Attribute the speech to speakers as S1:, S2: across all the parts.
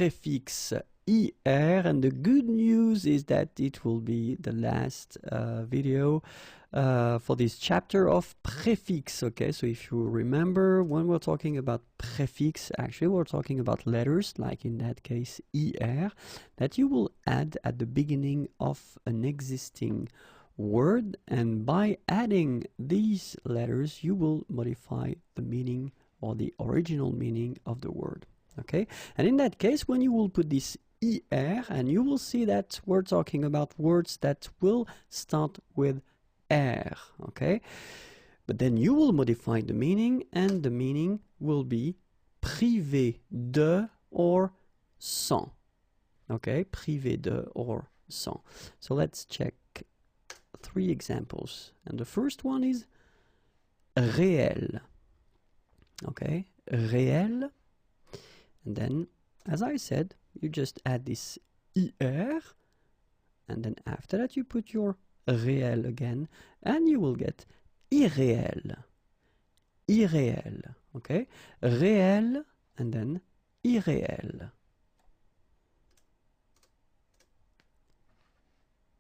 S1: préfixe IR, and the good news is that it will be the last video for this chapter of préfixe. Okay, so if you remember, when we're talking about préfixe, actually we're talking about letters, like in that case IR, that you will add at the beginning of an existing word, and by adding these letters you will modify the meaning or the original meaning of the word. Okay, and in that case, when you will put this IR, and you will see that we're talking about words that will start with R, okay? But then you will modify the meaning, and the meaning will be privé de or sans, okay? Privé de or sans. So let's check 3 examples. And the first one is réel, okay? Réel, and then, as I said, you just add this IR, and then after that you put your réel again, and you will get irréel. Irréel, okay? Réel, and then irréel.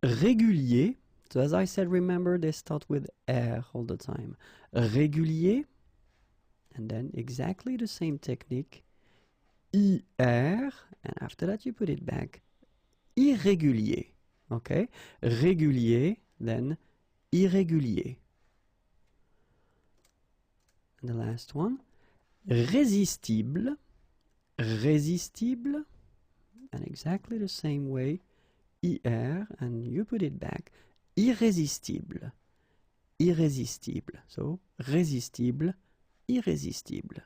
S1: Régulier, so as I said, remember they start with R all the time. Régulier, and then exactly the same technique. IR, and after that you put it back. Irrégulier, okay? Régulier, then irrégulier. And the last one, résistible, résistible, and exactly the same way, IR, and you put it back. Irrésistible, irrésistible. So, résistible, irrésistible.